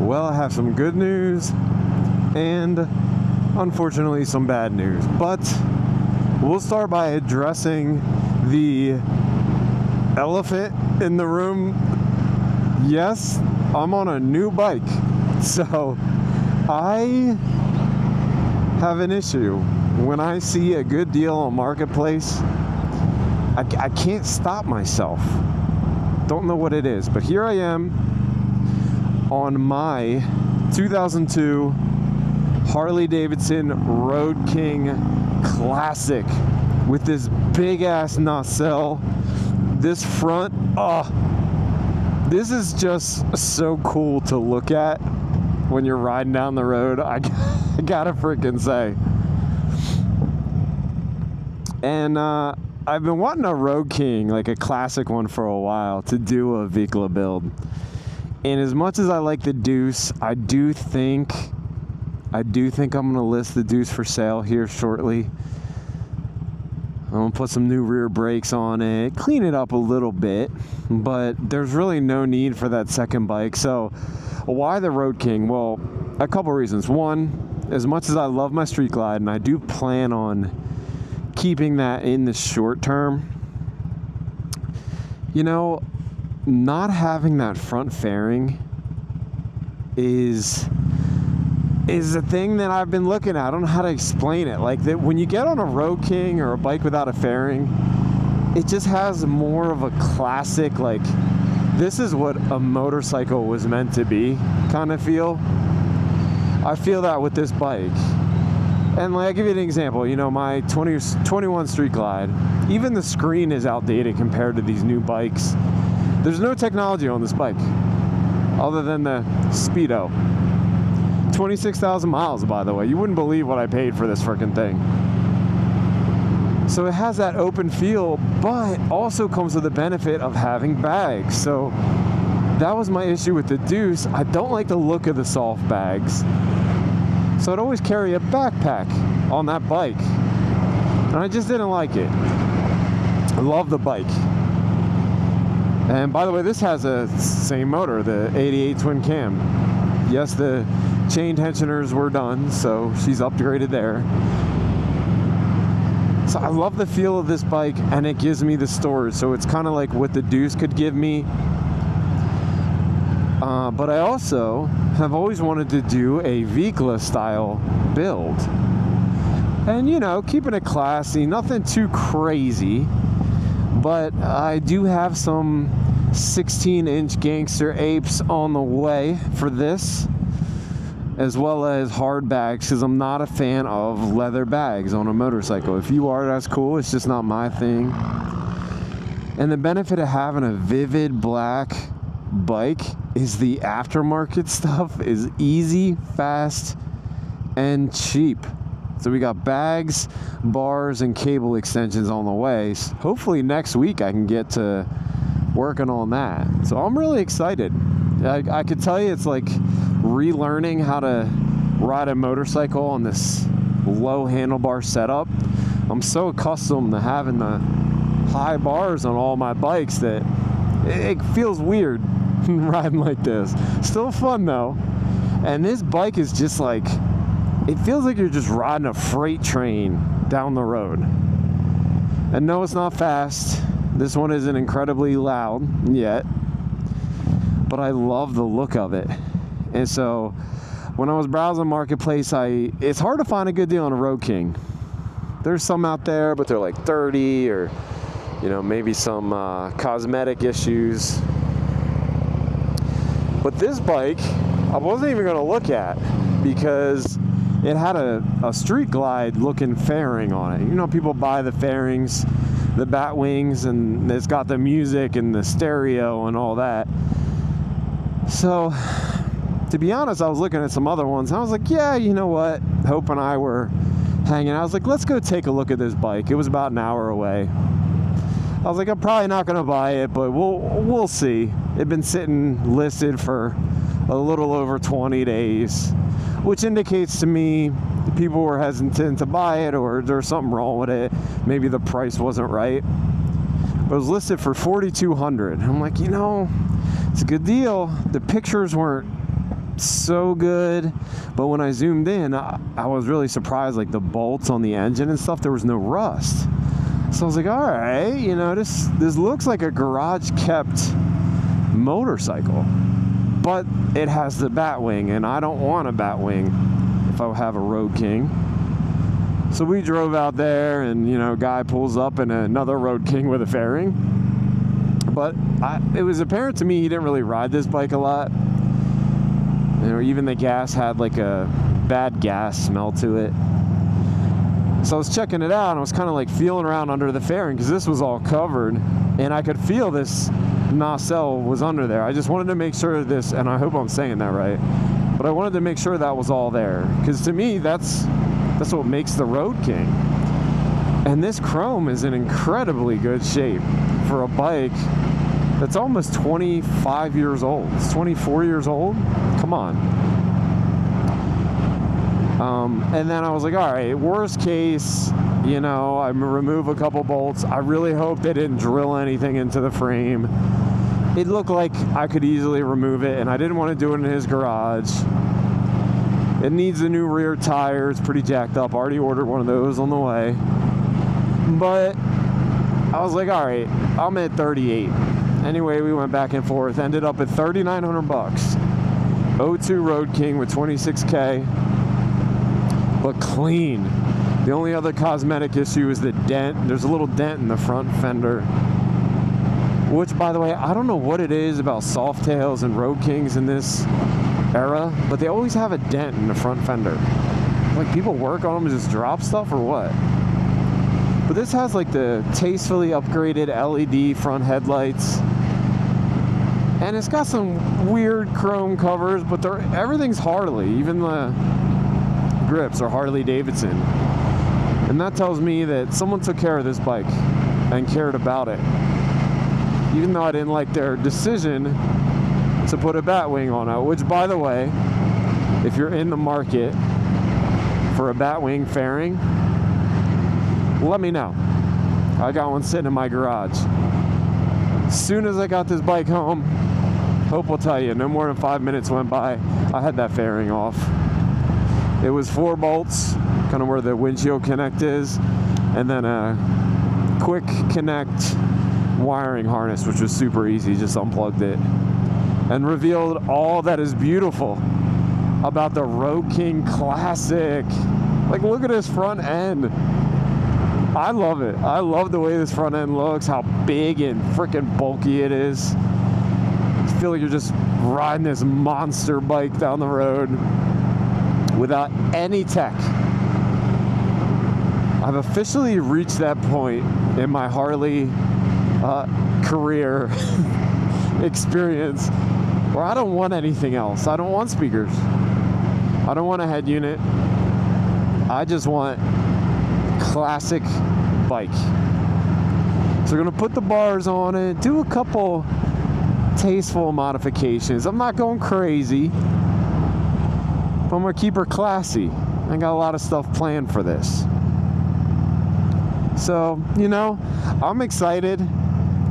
Well, I have some good news and unfortunately some bad news. But we'll start by addressing the elephant in the room. Yes, I'm on a new bike. So I have an issue. When I see a good deal on Marketplace, I can't stop myself. Don't know what it is, but here I am on my 2002 Harley-Davidson Road King Classic with this big ass nacelle. This front, this is just so cool to look at when you're riding down the road. I gotta freaking say. And I've been wanting a Road King, like a classic one, for a while to do a Vikla build. And as much as I like the Deuce, I do think I'm gonna list the Deuce for sale here shortly. I'm gonna put some new rear brakes on it, clean it up a little bit, but there's really no need for that second bike. So why the Road King? Well, a couple reasons. One, as much as I love my Street Glide, and I do plan on keeping that in the short term, you know, not having that front fairing is a thing that I've been looking at. I don't know how to explain it. Like, that when you get on a Road King or a bike without a fairing, it just has more of a classic, like, this is what a motorcycle was meant to be kind of feel. I feel that with this bike. And like, I'll give you an example. You know, my 21 Street Glide, even the screen is outdated compared to these new bikes. There's no technology on this bike other than the Speedo. 26,000 miles, by the way. You wouldn't believe what I paid for this freaking thing. So it has that open feel, but also comes with the benefit of having bags. So that was my issue with the Deuce. I don't like the look of the soft bags. So I'd always carry a backpack on that bike. And I just didn't like it. I love the bike. And by the way, this has a same motor, the 88 twin cam. Yes, the chain tensioners were done, so she's upgraded there. So I love the feel of this bike, and it gives me the storage. So it's kind of like what the Deuce could give me. But I also have always wanted to do a Vikla style build. And, you know, keeping it classy, nothing too crazy. But I do have some 16-inch gangster apes on the way for this, as well as hard bags, because I'm not a fan of leather bags on a motorcycle. If you are, that's cool. It's just not my thing. And the benefit of having a vivid black bike is the aftermarket stuff is easy, fast, and cheap. So we got bags, bars, and cable extensions on the way. Hopefully next week I can get to working on that. So I'm really excited. I could tell you it's like relearning how to ride a motorcycle on this low handlebar setup. I'm so accustomed to having the high bars on all my bikes that it feels weird riding like this. Still fun though. And this bike is just like, it feels like you're just riding a freight train down the road. And no, it's not fast. This one isn't incredibly loud yet, but I love the look of it. And so when I was browsing Marketplace, it's hard to find a good deal on a Road King. There's some out there, but they're like 30, or, you know, maybe some cosmetic issues. But this bike, I wasn't even going to look at, because it had a Street Glide looking fairing on it. You know, people buy the fairings, the bat wings, and it's got the music and the stereo and all that. So to be honest, I was looking at some other ones, and I was like, yeah, you know what? Hope and I were hanging out. I was like, let's go take a look at this bike. It was about an hour away. I was like, I'm probably not going to buy it, but we'll see. It'd been sitting listed for a little over 20 days, which indicates to me people were hesitant to buy it, or there's something wrong with it. Maybe the price wasn't right. But it was listed for $4,200. I'm like, you know, it's a good deal. The pictures weren't so good. But when I zoomed in, I was really surprised, like the bolts on the engine and stuff, there was no rust. So I was like, all right, you know, this looks like a garage kept motorcycle, but it has the Batwing, and I don't want a Batwing if I have a Road King. So we drove out there, and you know, guy pulls up in another Road King with a fairing. But it was apparent to me he didn't really ride this bike a lot. You know, even the gas had like a bad gas smell to it. So I was checking it out, and I was kind of like feeling around under the fairing because this was all covered, and I could feel this nacelle was under there. I just wanted to make sure this, and I hope I'm saying that right, but I wanted to make sure that was all there, because to me that's what makes the Road King. And this chrome is in incredibly good shape for a bike that's almost 25 years old. It's 24 years old. Come on. And then I was like, all right, worst case, you know, I remove a couple bolts. I really hope they didn't drill anything into the frame. It looked like I could easily remove it, and I didn't want to do it in his garage. It needs a new rear tire. It's pretty jacked up. I already ordered one of those on the way. But I was like, all right, I'm at 38. Anyway, we went back and forth. Ended up at $3,900. 02 Road King with 26K. But clean. The only other cosmetic issue is the dent. There's a little dent in the front fender. Which, by the way, I don't know what it is about Softails and Road Kings in this era, but they always have a dent in the front fender. Like, people work on them and just drop stuff or what? But this has like the tastefully upgraded LED front headlights, and it's got some weird chrome covers, but everything's Harley. Even the grips are Harley-Davidson, and that tells me that someone took care of this bike and cared about it, even though I didn't like their decision to put a Batwing on it. Which, by the way, if you're in the market for a Batwing fairing, let me know. I got one sitting in my garage. As soon as I got this bike home, Hope will tell you, no more than 5 minutes went by, I had that fairing off. It was 4 bolts, kind of where the windshield connect is, and then a quick connect wiring harness, which was super easy. Just unplugged it and revealed all that is beautiful about the Road King Classic. Like, look at his front end. I love it. I love the way this front end looks, how big and freaking bulky it is. I feel like you're just riding this monster bike down the road without any tech. I've officially reached that point in my Harley career experience where I don't want anything else. I don't want speakers. I don't want a head unit. I just want classic bike. So we're gonna put the bars on it, do a couple tasteful modifications. I'm not going crazy, but I'm gonna keep her classy. I got a lot of stuff planned for this. So, you know, I'm excited.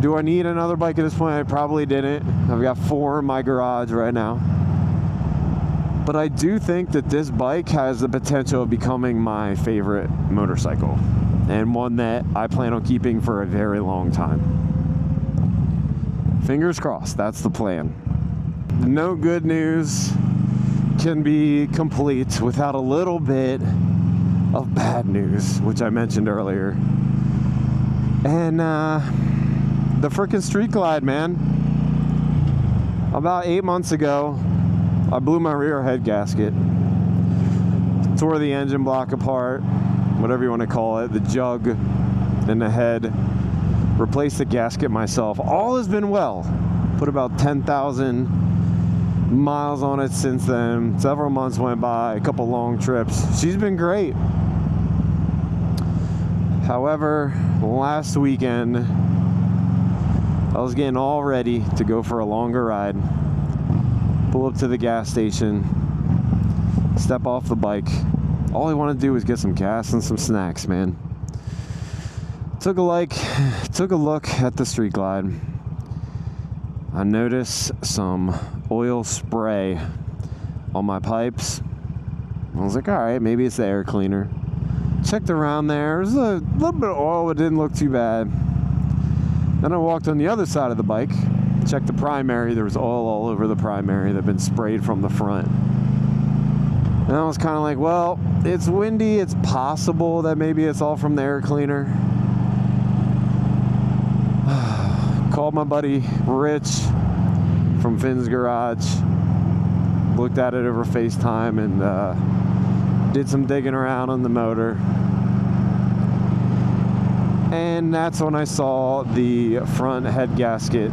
Do I need another bike at this point? I probably didn't. I've got 4 in my garage right now. But I do think that this bike has the potential of becoming my favorite motorcycle, and one that I plan on keeping for a very long time. Fingers crossed, that's the plan. No good news can be complete without a little bit of bad news, which I mentioned earlier. And the frickin' Street Glide, man. About 8 months ago, I blew my rear head gasket, tore the engine block apart, whatever you want to call it, the jug in the head, replaced the gasket myself. All has been well. Put about 10,000 miles on it since then. Several months went by, a couple long trips. She's been great. However, last weekend, I was getting all ready to go for a longer ride. Pull up to the gas station, step off the bike. All I want to do was get some gas and some snacks, man. Took a look at the Street Glide. I noticed some oil spray on my pipes. I was like, all right, maybe it's the air cleaner. Checked around there. There's a little bit of oil. It didn't look too bad. Then I walked on the other side of the bike. Checked the primary. There was oil all over the primary that had been sprayed from the front. And I was kind of like, well, it's windy. It's possible that maybe it's all from the air cleaner. Called my buddy Rich from Finn's Garage. Looked at it over FaceTime and did some digging around on the motor. And that's when I saw the front head gasket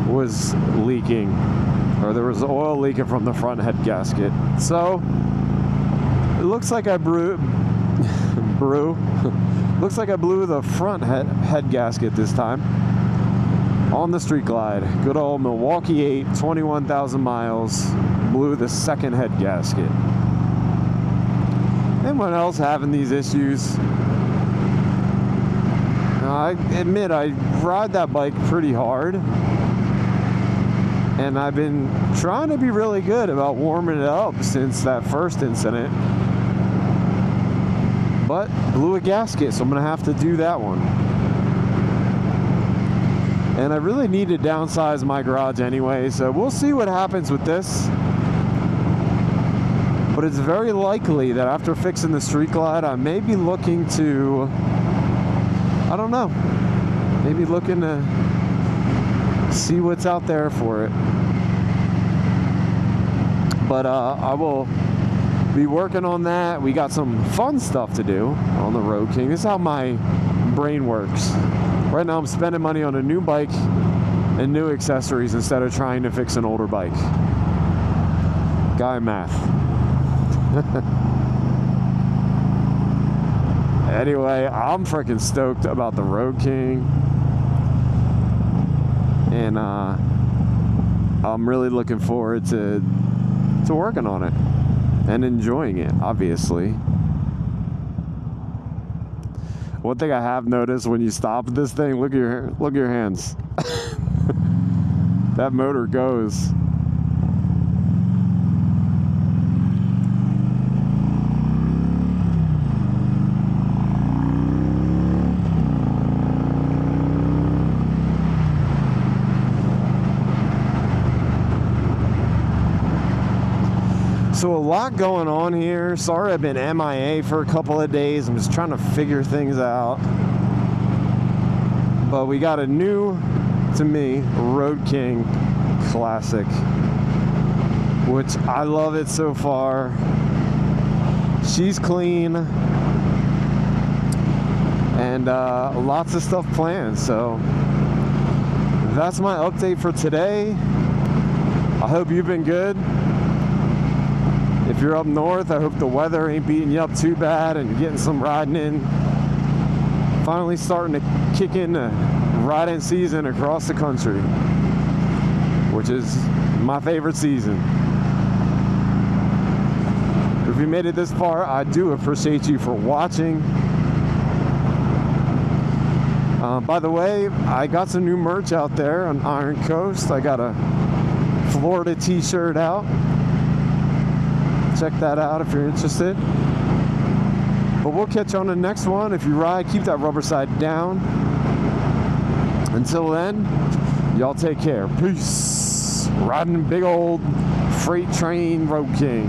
was leaking, or there was oil leaking from the front head gasket. So it looks like I looks like I blew the front head gasket this time on the Street Glide. Good old Milwaukee 8, 21,000 miles, blew the second head gasket. Anyone else having these issues? I admit I ride that bike pretty hard, and I've been trying to be really good about warming it up since that first incident, but blew a gasket, so I'm gonna have to do that one. And I really need to downsize my garage anyway, so we'll see what happens with this. But it's very likely that after fixing the Street Glide, I may be looking to, I don't know, maybe looking to see what's out there for it. But I will be working on that. We got some fun stuff to do on the Road King. This is how my brain works. Right now I'm spending money on a new bike and new accessories instead of trying to fix an older bike. Guy math. Anyway, I'm freaking stoked about the Road King. And I'm really looking forward to working on it and enjoying it, obviously. One thing I have noticed when you stop this thing, look at your hands. That motor goes. So a lot going on here. Sorry I've been MIA for a couple of days. I'm just trying to figure things out. But we got a new, to me, Road King Classic, which I love it so far. She's clean. And lots of stuff planned. So that's my update for today. I hope you've been good. If you're up north, I hope the weather ain't beating you up too bad and you're getting some riding in. Finally starting to kick in the riding season across the country, which is my favorite season. If you made it this far, I do appreciate you for watching. By the way, I got some new merch out there on Iron Coast. I got a Florida t-shirt out. Check that out if you're interested. But we'll catch you on the next one. If you ride, keep that rubber side down. Until then, y'all take care. Peace. Riding big old freight train Road King.